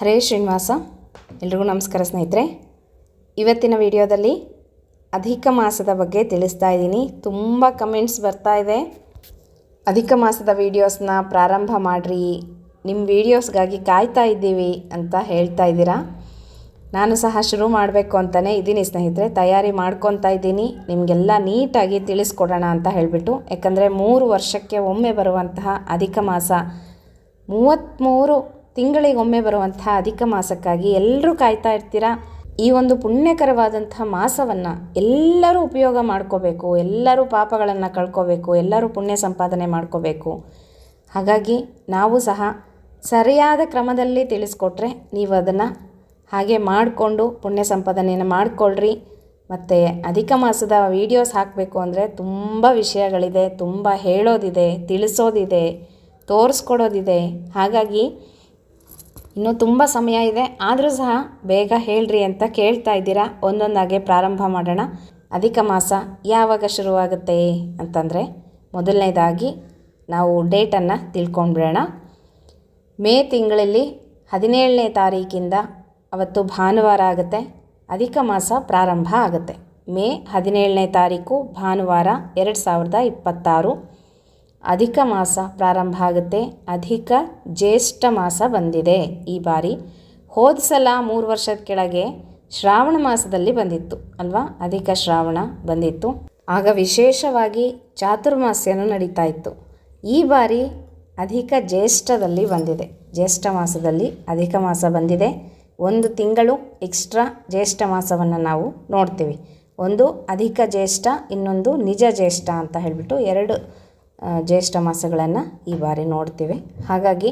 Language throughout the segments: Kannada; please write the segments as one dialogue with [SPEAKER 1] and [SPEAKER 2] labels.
[SPEAKER 1] ಹರೇ ಶ್ರೀನಿವಾಸ. ಎಲ್ರಿಗೂ ನಮಸ್ಕಾರ ಸ್ನೇಹಿತರೆ. ಇವತ್ತಿನ ವಿಡಿಯೋದಲ್ಲಿ ಅಧಿಕ ಮಾಸದ ಬಗ್ಗೆ ತಿಳಿಸ್ತಾ ಇದ್ದೀನಿ. ತುಂಬ ಕಮೆಂಟ್ಸ್ ಬರ್ತಾ ಇದೆ, ಅಧಿಕ ಮಾಸದ ವೀಡಿಯೋಸ್ನ ಪ್ರಾರಂಭ ಮಾಡಿರಿ, ನಿಮ್ಮ ವೀಡಿಯೋಸ್ಗಾಗಿ ಕಾಯ್ತಾ ಇದ್ದೀವಿ ಅಂತ ಹೇಳ್ತಾ ಇದ್ದೀರಾ. ನಾನು ಸಹ ಶುರು ಮಾಡಬೇಕು ಅಂತಲೇ ಇದ್ದೀನಿ ಸ್ನೇಹಿತರೆ, ತಯಾರಿ ಮಾಡ್ಕೊತಾ ಇದ್ದೀನಿ ನಿಮಗೆಲ್ಲ ನೀಟಾಗಿ ತಿಳಿಸ್ಕೊಡೋಣ ಅಂತ ಹೇಳಿಬಿಟ್ಟು. ಯಾಕಂದರೆ 3 ವರ್ಷಕ್ಕೆ ಒಮ್ಮೆ ಬರುವಂತಹ ಅಧಿಕ ಮಾಸ, 33 ತಿಂಗಳಿಗೊಮ್ಮೆ ಬರುವಂತಹ ಅಧಿಕ ಮಾಸಕ್ಕಾಗಿ ಎಲ್ಲರೂ ಕಾಯ್ತಾ ಇರ್ತೀರಾ. ಈ ಒಂದು ಪುಣ್ಯಕರವಾದಂತಹ ಮಾಸವನ್ನು ಎಲ್ಲರೂ ಉಪಯೋಗ ಮಾಡ್ಕೋಬೇಕು, ಎಲ್ಲರೂ ಪಾಪಗಳನ್ನು ಕಳ್ಕೋಬೇಕು, ಎಲ್ಲರೂ ಪುಣ್ಯ ಸಂಪಾದನೆ ಮಾಡ್ಕೋಬೇಕು. ಹಾಗಾಗಿ ನಾವು ಸಹ ಸರಿಯಾದ ಕ್ರಮದಲ್ಲಿ ತಿಳಿಸ್ಕೊಟ್ರೆ ನೀವು ಅದನ್ನು ಹಾಗೆ ಮಾಡಿಕೊಂಡು ಪುಣ್ಯ ಸಂಪಾದನೆಯನ್ನು ಮಾಡಿಕೊಳ್ಳ್ರಿ. ಮತ್ತು ಅಧಿಕ ಮಾಸದ ವೀಡಿಯೋಸ್ ಹಾಕಬೇಕು ಅಂದರೆ ತುಂಬ ವಿಷಯಗಳಿದೆ, ತುಂಬ ಹೇಳೋದಿದೆ, ತಿಳಿಸೋದಿದೆ, ತೋರಿಸ್ಕೊಡೋದಿದೆ. ಹಾಗಾಗಿ ಇನ್ನೂ ತುಂಬ ಸಮಯ ಇದೆ, ಆದರೂ ಸಹ ಬೇಗ ಹೇಳ್ರಿ ಅಂತ ಕೇಳ್ತಾ ಇದ್ದೀರಾ. ಒಂದೊಂದಾಗೆ ಪ್ರಾರಂಭ ಮಾಡೋಣ. ಅಧಿಕ ಮಾಸ ಯಾವಾಗ ಶುರುವಾಗುತ್ತೆ ಅಂತಂದರೆ, ಮೊದಲನೇದಾಗಿ ನಾವು ಡೇಟನ್ನು ತಿಳ್ಕೊಂಡ್ಬಿಡೋಣ. ಮೇ ತಿಂಗಳಲ್ಲಿ 17ನೇ ತಾರೀಕಿಂದ ಅವತ್ತು ಭಾನುವಾರ ಆಗುತ್ತೆ, ಅಧಿಕ ಮಾಸ ಪ್ರಾರಂಭ ಆಗುತ್ತೆ. ಮೇ 17ನೇ ತಾರೀಕು ಭಾನುವಾರ 2026 ಅಧಿಕ ಮಾಸ ಪ್ರಾರಂಭ ಆಗುತ್ತೆ. ಅಧಿಕ ಜ್ಯೇಷ್ಠ ಮಾಸ ಬಂದಿದೆ ಈ ಬಾರಿ. ಹೋದ ಸಲ 3 ವರ್ಷದ ಕೆಳಗೆ ಶ್ರಾವಣ ಮಾಸದಲ್ಲಿ ಬಂದಿತ್ತು ಅಲ್ವಾ, ಅಧಿಕ ಶ್ರಾವಣ ಬಂದಿತ್ತು. ಆಗ ವಿಶೇಷವಾಗಿ ಚಾತುರ್ಮಾಸ್ಯನೂ ನಡೀತಾ ಇತ್ತು. ಈ ಬಾರಿ ಅಧಿಕ ಜ್ಯೇಷ್ಠದಲ್ಲಿ ಬಂದಿದೆ, ಜ್ಯೇಷ್ಠ ಮಾಸದಲ್ಲಿ ಅಧಿಕ ಮಾಸ ಬಂದಿದೆ. 1 ತಿಂಗಳು ಎಕ್ಸ್ಟ್ರಾ ಜ್ಯೇಷ್ಠ ಮಾಸವನ್ನು ನಾವು ನೋಡ್ತೀವಿ. ಒಂದು ಅಧಿಕ ಜ್ಯೇಷ್ಠ, ಇನ್ನೊಂದು ನಿಜ ಜ್ಯೇಷ್ಠ ಅಂತ ಹೇಳಿಬಿಟ್ಟು 2 ಜ್ಯೇಷ್ಠ ಮಾಸಗಳನ್ನು ಈ ಬಾರಿ ನೋಡ್ತೀವಿ. ಹಾಗಾಗಿ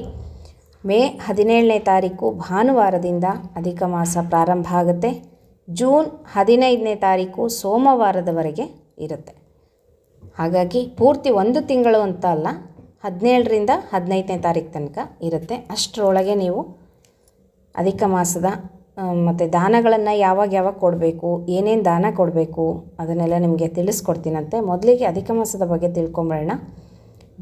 [SPEAKER 1] ಮೇ 17ನೇ ತಾರೀಕು ಭಾನುವಾರದಿಂದ ಅಧಿಕ ಮಾಸ ಪ್ರಾರಂಭ ಆಗುತ್ತೆ. ಜೂನ್ 15ನೇ ತಾರೀಕು ಸೋಮವಾರದವರೆಗೆ ಇರುತ್ತೆ. ಹಾಗಾಗಿ ಪೂರ್ತಿ 1 ತಿಂಗಳು ಅಂತ ಅಲ್ಲ, 17ರಿಂದ 15ನೇ ತಾರೀಕು ತನಕ ಇರುತ್ತೆ. ಅಷ್ಟರೊಳಗೆ ನೀವು ಅಧಿಕ ಮಾಸದ ಮತ್ತು ದಾನಗಳನ್ನು ಯಾವಾಗ ಕೊಡಬೇಕು, ಏನೇನು ದಾನ ಕೊಡಬೇಕು ಅದನ್ನೆಲ್ಲ ನಿಮಗೆ ತಿಳಿಸ್ಕೊಡ್ತೀನಂತೆ. ಮೊದಲಿಗೆ ಅಧಿಕ ಮಾಸದ ಬಗ್ಗೆ ತಿಳ್ಕೊಂಬರೋಣ.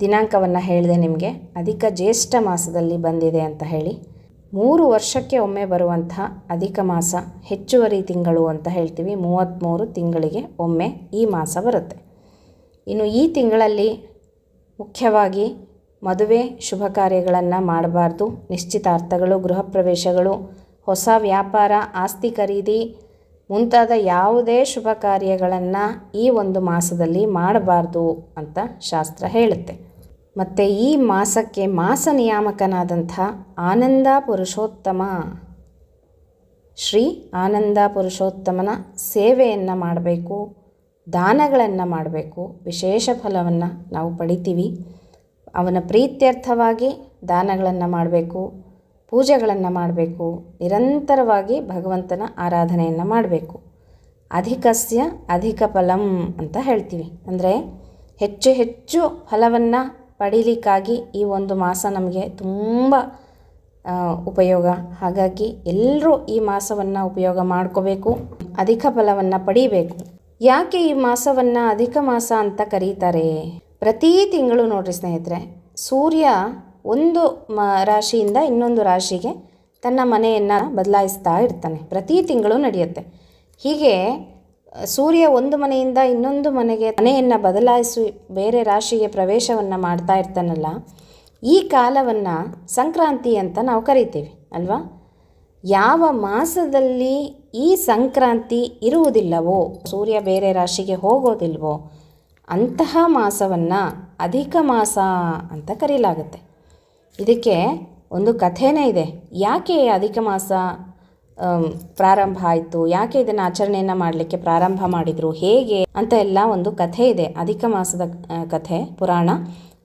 [SPEAKER 1] ದಿನಾಂಕವನ್ನು ಹೇಳಿದೆ ನಿಮಗೆ, ಅಧಿಕ ಜ್ಯೇಷ್ಠ ಮಾಸದಲ್ಲಿ ಬಂದಿದೆ ಅಂತ ಹೇಳಿ. 3 ವರ್ಷಕ್ಕೆ ಒಮ್ಮೆ ಬರುವಂತಹ ಅಧಿಕ ಮಾಸ, ಹೆಚ್ಚುವರಿ ತಿಂಗಳು ಅಂತ ಹೇಳ್ತೀವಿ. 33 ತಿಂಗಳಿಗೆ ಒಮ್ಮೆ ಈ ಮಾಸ ಬರುತ್ತೆ. ಇನ್ನು ಈ ತಿಂಗಳಲ್ಲಿ ಮುಖ್ಯವಾಗಿ ಮದುವೆ ಶುಭ ಕಾರ್ಯಗಳನ್ನು ಮಾಡಬಾರ್ದು. ನಿಶ್ಚಿತಾರ್ಥಗಳು, ಗೃಹ ಪ್ರವೇಶಗಳು, ಹೊಸ ವ್ಯಾಪಾರ, ಆಸ್ತಿ ಖರೀದಿ ಮುಂತಾದ ಯಾವುದೇ ಶುಭ ಕಾರ್ಯಗಳನ್ನು ಈ ಒಂದು ಮಾಸದಲ್ಲಿ ಮಾಡಬಾರ್ದು ಅಂತ ಶಾಸ್ತ್ರ ಹೇಳುತ್ತೆ. ಮತ್ತು ಈ ಮಾಸಕ್ಕೆ ಮಾಸ ನಿಯಾಮಕನಾದಂಥ ಆನಂದ ಪುರುಷೋತ್ತಮ, ಶ್ರೀ ಆನಂದ ಪುರುಷೋತ್ತಮನ ಸೇವೆಯನ್ನು ಮಾಡಬೇಕು, ದಾನಗಳನ್ನು ಮಾಡಬೇಕು. ವಿಶೇಷ ಫಲವನ್ನು ನಾವು ಪಡಿತೀವಿ. ಅವನ ಪ್ರೀತ್ಯರ್ಥವಾಗಿ ದಾನಗಳನ್ನು ಮಾಡಬೇಕು, ಪೂಜೆಗಳನ್ನು ಮಾಡಬೇಕು, ನಿರಂತರವಾಗಿ ಭಗವಂತನ ಆರಾಧನೆಯನ್ನು ಮಾಡಬೇಕು. ಅಧಿಕಸ್ಯ ಅಧಿಕ ಫಲಂ ಅಂತ ಹೇಳ್ತೀವಿ. ಅಂದರೆ ಹೆಚ್ಚು ಹೆಚ್ಚು ಫಲವನ್ನು ಪಡೀಲಿಕ್ಕಾಗಿ ಈ ಒಂದು ಮಾಸ ನಮಗೆ ತುಂಬ ಉಪಯೋಗ. ಹಾಗಾಗಿ ಎಲ್ಲರೂ ಈ ಮಾಸವನ್ನು ಉಪಯೋಗ ಮಾಡ್ಕೋಬೇಕು, ಅಧಿಕ ಫಲವನ್ನು ಪಡೀಬೇಕು. ಯಾಕೆ ಈ ಮಾಸವನ್ನು ಅಧಿಕ ಮಾಸ ಅಂತ ಕರೀತಾರೆ? ಪ್ರತಿ ತಿಂಗಳು ನೋಡ್ರಿ ಸ್ನೇಹಿತರೆ, ಸೂರ್ಯ ಒಂದು ರಾಶಿಯಿಂದ ಇನ್ನೊಂದು ರಾಶಿಗೆ ತನ್ನ ಮನೆಯನ್ನು ಬದಲಾಯಿಸ್ತಾ ಇರ್ತಾನೆ. ಪ್ರತಿ ತಿಂಗಳು ನಡೆಯುತ್ತೆ ಹೀಗೆ. ಸೂರ್ಯ ಒಂದು ಮನೆಯಿಂದ ಇನ್ನೊಂದು ಮನೆಯನ್ನು ಬದಲಾಯಿಸಿ ಬೇರೆ ರಾಶಿಗೆ ಪ್ರವೇಶವನ್ನು ಮಾಡ್ತಾ ಇರ್ತಾನಲ್ಲ, ಈ ಕಾಲವನ್ನು ಸಂಕ್ರಾಂತಿ ಅಂತ ನಾವು ಕರಿತೀವಿ ಅಲ್ವಾ. ಯಾವ ಮಾಸದಲ್ಲಿ ಈ ಸಂಕ್ರಾಂತಿ ಇರುವುದಿಲ್ಲವೋ, ಸೂರ್ಯ ಬೇರೆ ರಾಶಿಗೆ ಹೋಗೋದಿಲ್ವೋ, ಅಂತಹ ಮಾಸವನ್ನು ಅಧಿಕ ಮಾಸ ಅಂತ ಕರೀಲಾಗುತ್ತೆ. ಇದಕ್ಕೆ ಒಂದು ಕಥೆನೇ ಇದೆ. ಯಾಕೆ ಅಧಿಕ ಮಾಸ ಪ್ರಾರಂಭ ಆಯಿತು, ಯಾಕೆ ಇದನ್ನು ಆಚರಣೆಯನ್ನು ಮಾಡಲಿಕ್ಕೆ ಪ್ರಾರಂಭ ಮಾಡಿದರು, ಹೇಗೆ ಅಂತ ಎಲ್ಲ ಒಂದು ಕಥೆ ಇದೆ. ಅಧಿಕ ಮಾಸದ ಕಥೆ, ಪುರಾಣ.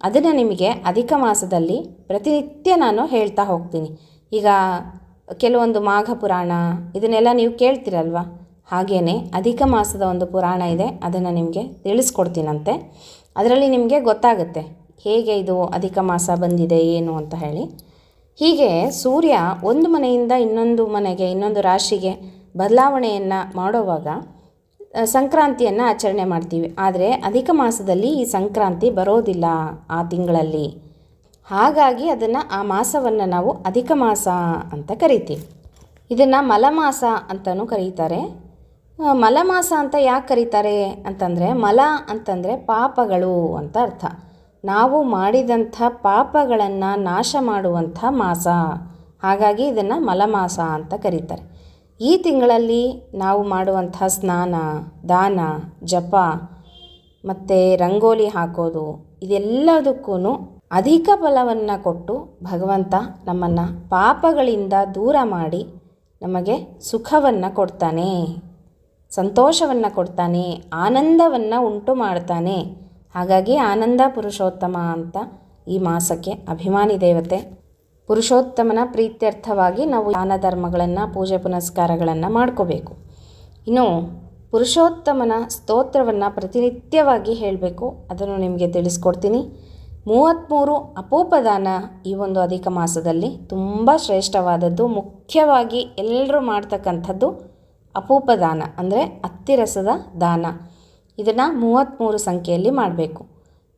[SPEAKER 1] ಅದನ್ನು ನಿಮಗೆ ಅಧಿಕ ಮಾಸದಲ್ಲಿ ಪ್ರತಿನಿತ್ಯ ನಾನು ಹೇಳ್ತಾ ಹೋಗ್ತೀನಿ. ಈಗ ಕೆಲವೊಂದು ಮಾಘ ಪುರಾಣ ಇದನ್ನೆಲ್ಲ ನೀವು ಕೇಳ್ತೀರಲ್ವ, ಹಾಗೆಯೇ ಅಧಿಕ ಮಾಸದ ಒಂದು ಪುರಾಣ ಇದೆ, ಅದನ್ನು ನಿಮಗೆ ತಿಳಿಸ್ಕೊಡ್ತೀನಂತೆ. ಅದರಲ್ಲಿ ನಿಮಗೆ ಗೊತ್ತಾಗುತ್ತೆ ಹೇಗೆ ಇದು ಅಧಿಕ ಮಾಸ ಬಂದಿದೆ ಏನು ಅಂತ ಹೇಳಿ. ಹೀಗೆ ಸೂರ್ಯ ಒಂದು ಮನೆಯಿಂದ ಇನ್ನೊಂದು ಮನೆಗೆ, ಇನ್ನೊಂದು ರಾಶಿಗೆ ಬದಲಾವಣೆಯನ್ನು ಮಾಡುವಾಗ ಸಂಕ್ರಾಂತಿಯನ್ನು ಆಚರಣೆ ಮಾಡ್ತೀವಿ. ಆದರೆ ಅಧಿಕ ಮಾಸದಲ್ಲಿ ಈ ಸಂಕ್ರಾಂತಿ ಬರೋದಿಲ್ಲ ಆ ತಿಂಗಳಲ್ಲಿ. ಹಾಗಾಗಿ ಅದನ್ನು ಆ ಮಾಸವನ್ನು ನಾವು ಅಧಿಕ ಮಾಸ ಅಂತ ಕರಿತೀವಿ. ಇದನ್ನು ಮಲಮಾಸ ಅಂತಲೂ ಕರೀತಾರೆ. ಮಲಮಾಸ ಅಂತ ಯಾಕೆ ಕರೀತಾರೆ ಅಂತಂದರೆ, ಮಲ ಅಂತಂದರೆ ಪಾಪಗಳು ಅಂತ ಅರ್ಥ. ನಾವು ಮಾಡಿದಂಥ ಪಾಪಗಳನ್ನು ನಾಶ ಮಾಡುವಂಥ ಮಾಸ, ಹಾಗಾಗಿ ಇದನ್ನು ಮಲಮಾಸ ಅಂತ ಕರೀತಾರೆ. ಈ ತಿಂಗಳಲ್ಲಿ ನಾವು ಮಾಡುವಂಥ ಸ್ನಾನ, ದಾನ, ಜಪ ಮತ್ತು ರಂಗೋಲಿ ಹಾಕೋದು ಇದೆಲ್ಲದಕ್ಕೂ ಅಧಿಕ ಫಲವನ್ನು ಕೊಟ್ಟು ಭಗವಂತ ನಮ್ಮನ್ನು ಪಾಪಗಳಿಂದ ದೂರ ಮಾಡಿ ನಮಗೆ ಸುಖವನ್ನು ಕೊಡ್ತಾನೆ, ಸಂತೋಷವನ್ನು ಕೊಡ್ತಾನೆ, ಆನಂದವನ್ನು ಉಂಟು ಮಾಡ್ತಾನೆ. ಹಾಗಾಗಿ ಆನಂದ ಪುರುಷೋತ್ತಮ ಅಂತ ಈ ಮಾಸಕ್ಕೆ ಅಭಿಮಾನಿ ದೇವತೆ. ಪುರುಷೋತ್ತಮನ ಪ್ರೀತ್ಯರ್ಥವಾಗಿ ನಾವು ದಾನ ಧರ್ಮಗಳನ್ನು, ಪೂಜೆ ಪುನಸ್ಕಾರಗಳನ್ನು ಮಾಡ್ಕೋಬೇಕು. ಇನ್ನು ಪುರುಷೋತ್ತಮನ ಸ್ತೋತ್ರವನ್ನು ಪ್ರತಿನಿತ್ಯವಾಗಿ ಹೇಳಬೇಕು, ಅದನ್ನು ನಿಮಗೆ ತಿಳಿಸ್ಕೊಡ್ತೀನಿ. 33 ಅಪೂಪದಾನ ಈ ಒಂದು ಅಧಿಕ ಮಾಸದಲ್ಲಿ ತುಂಬ ಶ್ರೇಷ್ಠವಾದದ್ದು. ಮುಖ್ಯವಾಗಿ ಎಲ್ಲರೂ ಮಾಡ್ತಕ್ಕಂಥದ್ದು ಅಪೂಪದಾನ ಅಂದರೆ ಅತ್ತಿರಸದ ದಾನ. ಇದನ್ನು 33 ಸಂಖ್ಯೆಯಲ್ಲಿ ಮಾಡಬೇಕು.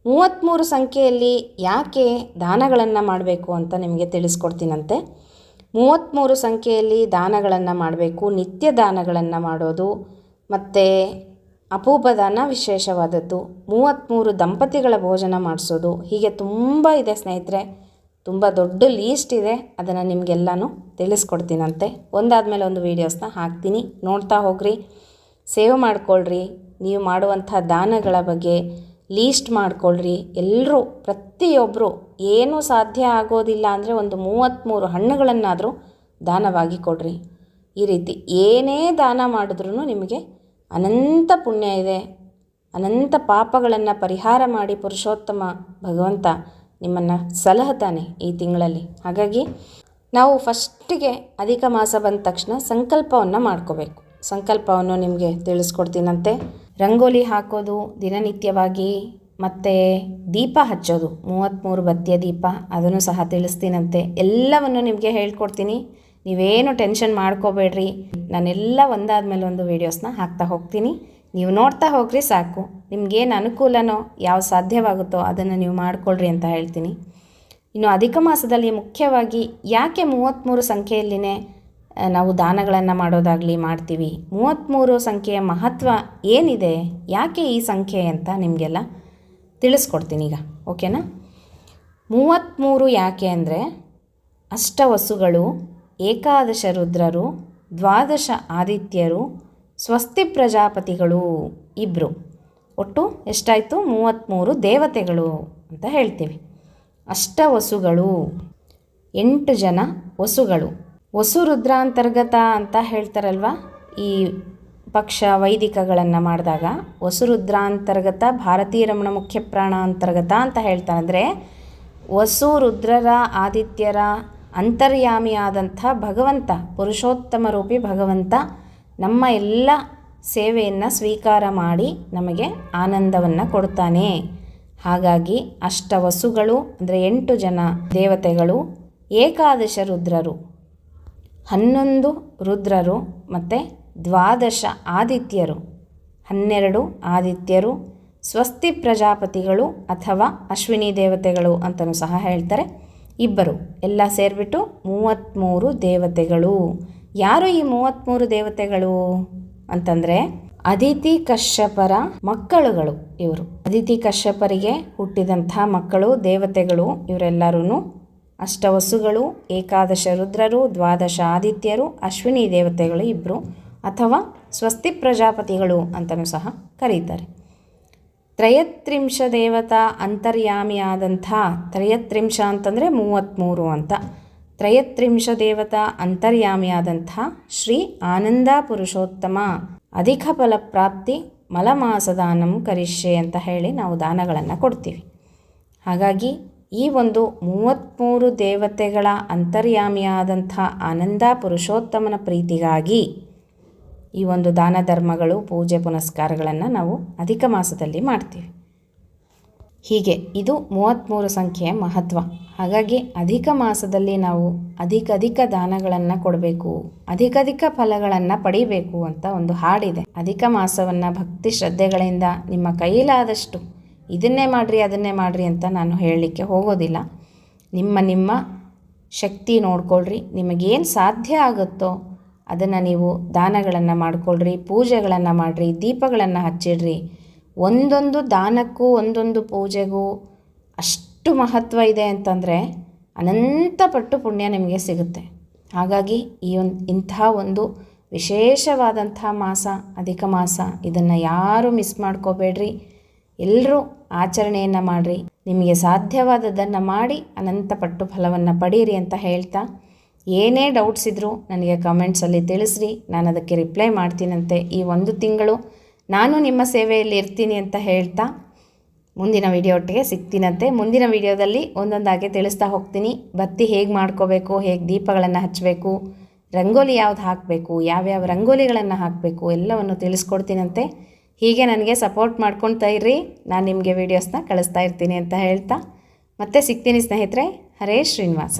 [SPEAKER 1] 33 ಸಂಖ್ಯೆಯಲ್ಲಿ ಯಾಕೆ ದಾನಗಳನ್ನು ಮಾಡಬೇಕು ಅಂತ ನಿಮಗೆ ತಿಳಿಸ್ಕೊಡ್ತೀನಂತೆ. 33 ಸಂಖ್ಯೆಯಲ್ಲಿ ದಾನಗಳನ್ನು ಮಾಡಬೇಕು, ನಿತ್ಯ ದಾನಗಳನ್ನು ಮಾಡೋದು. ಮತ್ತು ಅಪೂಪದಾನ ವಿಶೇಷವಾದದ್ದು, 33 ದಂಪತಿಗಳ ಭೋಜನ ಮಾಡಿಸೋದು, ಹೀಗೆ ತುಂಬ ಇದೆ ಸ್ನೇಹಿತರೆ. ತುಂಬ ದೊಡ್ಡ ಲೀಸ್ಟ್ ಇದೆ, ಅದನ್ನು ನಿಮಗೆಲ್ಲನೂ ತಿಳಿಸ್ಕೊಡ್ತೀನಂತೆ. ಒಂದಾದಮೇಲೆ ಒಂದು ವೀಡಿಯೋಸ್ನ ಹಾಕ್ತೀನಿ, ನೋಡ್ತಾ ಹೋಗ್ರಿ, ಸೇವ್ ಮಾಡ್ಕೊಳ್ರಿ. ನೀವು ಮಾಡುವಂಥ ದಾನಗಳ ಬಗ್ಗೆ ಲೀಸ್ಟ್ ಮಾಡ್ಕೊಳ್ರಿ. ಎಲ್ಲರೂ ಪ್ರತಿಯೊಬ್ಬರು ಏನೂ ಸಾಧ್ಯ ಆಗೋದಿಲ್ಲ ಅಂದರೆ ಒಂದು 33 ಹಣ್ಣುಗಳನ್ನಾದರೂ ದಾನವಾಗಿ ಕೊಡ್ರಿ. ಈ ರೀತಿ ಏನೇ ದಾನ ಮಾಡಿದ್ರೂ ನಿಮಗೆ ಅನಂತ ಪುಣ್ಯ ಇದೆ, ಅನಂತ ಪಾಪಗಳನ್ನು ಪರಿಹಾರ ಮಾಡಿ ಪುರುಷೋತ್ತಮ ಭಗವಂತ ನಿಮ್ಮನ್ನು ಸಲಹುತ್ತಾನೆ ಈ ತಿಂಗಳಲ್ಲಿ. ಹಾಗಾಗಿ ನಾವು ಫಸ್ಟಿಗೆ ಅಧಿಕ ಮಾಸ ಬಂದ ತಕ್ಷಣ ಸಂಕಲ್ಪವನ್ನು ಮಾಡ್ಕೋಬೇಕು. ಸಂಕಲ್ಪವನ್ನು ನಿಮಗೆ ತಿಳಿಸ್ಕೊಡ್ತೀನಂತೆ. ರಂಗೋಲಿ ಹಾಕೋದು ದಿನನಿತ್ಯವಾಗಿ, ಮತ್ತು ದೀಪ ಹಚ್ಚೋದು, 33 ಬತ್ತಿಯ ದೀಪ, ಅದನ್ನು ಸಹ ತಿಳಿಸ್ತೀನಂತೆ. ಎಲ್ಲವನ್ನು ನಿಮಗೆ ಹೇಳ್ಕೊಡ್ತೀನಿ, ನೀವೇನು ಟೆನ್ಷನ್ ಮಾಡ್ಕೋಬೇಡ್ರಿ. ನಾನೆಲ್ಲ ಒಂದಾದ್ಮೇಲೆ ಒಂದು ವೀಡಿಯೋಸ್ನ ಹಾಕ್ತಾ ಹೋಗ್ತೀನಿ, ನೀವು ನೋಡ್ತಾ ಹೋಗ್ರಿ ಸಾಕು. ನಿಮಗೇನು ಅನುಕೂಲನೋ, ಯಾವ ಸಾಧ್ಯವಾಗುತ್ತೋ ಅದನ್ನು ನೀವು ಮಾಡಿಕೊಳ್ಳ್ರಿ ಅಂತ ಹೇಳ್ತೀನಿ. ಇನ್ನು ಅಧಿಕ ಮಾಸದಲ್ಲಿ ಮುಖ್ಯವಾಗಿ ಯಾಕೆ 33 ಸಂಖ್ಯೆಯಲ್ಲಿನೇ ನಾವು ದಾನಗಳನ್ನು ಮಾಡೋದಾಗಲಿ ಮಾಡ್ತೀವಿ, 33 ಸಂಖ್ಯೆಯ ಮಹತ್ವ ಏನಿದೆ, ಯಾಕೆ ಈ ಸಂಖ್ಯೆ ಅಂತ ನಿಮಗೆಲ್ಲ ತಿಳಿಸ್ಕೊಡ್ತೀನಿ ಈಗ, ಓಕೆನಾ. 33 ಯಾಕೆ ಅಂದರೆ ಅಷ್ಟವಸುಗಳು, ಏಕಾದಶ ರುದ್ರರು, 12 ಆದಿತ್ಯರು, ಸ್ವಸ್ತಿ ಪ್ರಜಾಪತಿಗಳು ಇಬ್ಬರು, ಒಟ್ಟು ಎಷ್ಟಾಯಿತು 33 ದೇವತೆಗಳು ಅಂತ ಹೇಳ್ತೀವಿ. ಅಷ್ಟವಸುಗಳು 8 ಜನ ವಸುಗಳು. ವಸು ರುದ್ರಾಂತರ್ಗತ ಅಂತ ಹೇಳ್ತಾರಲ್ವ, ಈ ಪಕ್ಷ ವೈದಿಕಗಳನ್ನು ಮಾಡಿದಾಗ ವಸು ರುದ್ರಾಂತರ್ಗತ, ಭಾರತೀಯ ರಮಣ ಮುಖ್ಯ ಪ್ರಾಣ ಅಂತರ್ಗತ ಅಂತ ಹೇಳ್ತಾರೆ. ಅಂದರೆ ವಸು ರುದ್ರರ ಆದಿತ್ಯರ ಅಂತರ್ಯಾಮಿಯಾದಂಥ ಭಗವಂತ, ಪುರುಷೋತ್ತಮ ರೂಪಿ ಭಗವಂತ ನಮ್ಮ ಎಲ್ಲ ಸೇವೆಯನ್ನು ಸ್ವೀಕಾರ ಮಾಡಿ ನಮಗೆ ಆನಂದವನ್ನು ಕೊಡ್ತಾನೆ. ಹಾಗಾಗಿ ಅಷ್ಟವಸುಗಳು ಅಂದರೆ 8 ಜನ ದೇವತೆಗಳು, ಏಕಾದಶ ರುದ್ರರು 11 ರುದ್ರರು, ಮತ್ತು 12 ಆದಿತ್ಯರು 12 ಆದಿತ್ಯರು, ಸ್ವಸ್ತಿ ಪ್ರಜಾಪತಿಗಳು ಅಥವಾ ಅಶ್ವಿನಿ ದೇವತೆಗಳು ಅಂತಲೂ ಸಹ ಹೇಳ್ತಾರೆ, ಇಬ್ಬರು, ಎಲ್ಲ ಸೇರಿಬಿಟ್ಟು 33 ದೇವತೆಗಳು. ಯಾರು ಈ 33 ದೇವತೆಗಳು ಅಂತಂದರೆ ಅದಿತಿ ಕಶ್ಯಪರ ಮಕ್ಕಳುಗಳು ಇವರು. ಅದಿತಿ ಕಶ್ಯಪರಿಗೆ ಹುಟ್ಟಿದಂಥ ಮಕ್ಕಳು ದೇವತೆಗಳು ಇವರೆಲ್ಲರೂ. ಅಷ್ಟವಸುಗಳು, ಏಕಾದಶ ರುದ್ರರು, 12 ಆದಿತ್ಯರು, ಅಶ್ವಿನಿ ದೇವತೆಗಳು ಇಬ್ಬರು, ಅಥವಾ ಸ್ವಸ್ತಿ ಪ್ರಜಾಪತಿಗಳು ಅಂತಲೂ ಸಹ ಕರೀತಾರೆ. ತ್ರಯತ್ರಿಂಶ ದೇವತಾ ಅಂತರ್ಯಾಮಿಯಾದಂಥ, ತ್ರಯತ್ರಿಂಶ ಅಂತಂದರೆ 33 ಅಂತ, ತ್ರಯತ್ರಿಂಶ ದೇವತಾ ಅಂತರ್ಯಾಮಿಯಾದಂಥ ಶ್ರೀ ಆನಂದ ಪುರುಷೋತ್ತಮ ಅಧಿಕ ಫಲಪ್ರಾಪ್ತಿ ಮಲಮಾಸದಾನಂ ಕರಿಷ್ಯೆ ಅಂತ ಹೇಳಿ ನಾವು ದಾನಗಳನ್ನು ಕೊಡ್ತೀವಿ. ಹಾಗಾಗಿ ಈ ಒಂದು 33 ದೇವತೆಗಳ ಅಂತರ್ಯಾಮಿಯಾದಂಥ ಆನಂದ ಪುರುಷೋತ್ತಮನ ಪ್ರೀತಿಗಾಗಿ ಈ ಒಂದು ದಾನ ಧರ್ಮಗಳು, ಪೂಜೆ ಪುನಸ್ಕಾರಗಳನ್ನು ನಾವು ಅಧಿಕ ಮಾಸದಲ್ಲಿ ಮಾಡ್ತೀವಿ. ಹೀಗೆ ಇದು 33 ಸಂಖ್ಯೆಯ ಮಹತ್ವ. ಹಾಗಾಗಿ ಅಧಿಕ ಮಾಸದಲ್ಲಿ ನಾವು ಅಧಿಕ ದಾನಗಳನ್ನು ಕೊಡಬೇಕು, ಅಧಿಕ ಫಲಗಳನ್ನು ಪಡಿಬೇಕು ಅಂತ ಒಂದು ಹಾಡಿದೆ. ಅಧಿಕ ಮಾಸವನ್ನು ಭಕ್ತಿ ಶ್ರದ್ಧೆಗಳಿಂದ ನಿಮ್ಮ ಕೈಲಾದಷ್ಟು ಇದನ್ನೇ ಮಾಡಿರಿ ಅದನ್ನೇ ಮಾಡಿರಿ ಅಂತ ನಾನು ಹೇಳಲಿಕ್ಕೆ ಹೋಗೋದಿಲ್ಲ. ನಿಮ್ಮ ಶಕ್ತಿ ನೋಡ್ಕೊಳ್ರಿ. ನಿಮಗೇನು ಸಾಧ್ಯ ಆಗುತ್ತೋ ಅದನ್ನು ನೀವು ದಾನಗಳನ್ನು ಮಾಡಿಕೊಳ್ರಿ, ಪೂಜೆಗಳನ್ನು ಮಾಡಿರಿ, ದೀಪಗಳನ್ನು ಹಚ್ಚಿಡ್ರಿ. ಒಂದೊಂದು ದಾನಕ್ಕೂ ಒಂದೊಂದು ಪೂಜೆಗೂ ಅಷ್ಟು ಮಹತ್ವ ಇದೆ ಅಂತಂದರೆ ಅನಂತ ಪಟ್ಟು ಪುಣ್ಯ ನಿಮಗೆ ಸಿಗುತ್ತೆ. ಹಾಗಾಗಿ ಇಂಥ ಒಂದು ವಿಶೇಷವಾದಂಥ ಮಾಸ ಅಧಿಕ ಮಾಸ, ಇದನ್ನು ಯಾರೂ ಮಿಸ್ ಮಾಡ್ಕೋಬೇಡ್ರಿ. ಎಲ್ಲರೂ ಆಚರಣೆಯನ್ನು ಮಾಡಿರಿ. ನಿಮಗೆ ಸಾಧ್ಯವಾದದ್ದನ್ನು ಮಾಡಿ ಅನಂತ ಪಟ್ಟು ಫಲವನ್ನು ಪಡೀರಿ ಅಂತ ಹೇಳ್ತಾ, ಏನೇ ಡೌಟ್ಸ್ ಇದ್ದರೂ ನನಗೆ ಕಮೆಂಟ್ಸಲ್ಲಿ ತಿಳಿಸ್ರಿ, ನಾನು ಅದಕ್ಕೆ ರಿಪ್ಲೈ ಮಾಡ್ತೀನಂತೆ. ಈ 1 ತಿಂಗಳು ನಾನು ನಿಮ್ಮ ಸೇವೆಯಲ್ಲಿ ಇರ್ತೀನಿ ಅಂತ ಹೇಳ್ತಾ ಮುಂದಿನ ವಿಡಿಯೋ ಒಟ್ಟಿಗೆ ಸಿಗ್ತೀನಂತೆ. ಮುಂದಿನ ವಿಡಿಯೋದಲ್ಲಿ ಒಂದೊಂದಾಗಿ ತಿಳಿಸ್ತಾ ಹೋಗ್ತೀನಿ. ಬತ್ತಿ ಹೇಗೆ ಮಾಡ್ಕೋಬೇಕು, ಹೇಗೆ ದೀಪಗಳನ್ನು ಹಚ್ಚಬೇಕು, ರಂಗೋಲಿ ಯಾವ್ದು ಹಾಕಬೇಕು, ಯಾವ್ಯಾವ ರಂಗೋಲಿಗಳನ್ನು ಹಾಕಬೇಕು ಎಲ್ಲವನ್ನು ತಿಳಿಸ್ಕೊಡ್ತೀನಂತೆ. ಹೀಗೆ ನನಗೆ ಸಪೋರ್ಟ್ ಮಾಡ್ಕೊಳ್ತಾ ಇರ್ರಿ, ನಾನು ನಿಮಗೆ ವೀಡಿಯೋಸ್ನ ಕಳಿಸ್ತಾ ಇರ್ತೀನಿ ಅಂತ ಹೇಳ್ತಾ ಮತ್ತೆ ಸಿಗ್ತೀನಿ ಸ್ನೇಹಿತರೆ. ಹರೇ ಶ್ರೀನಿವಾಸ.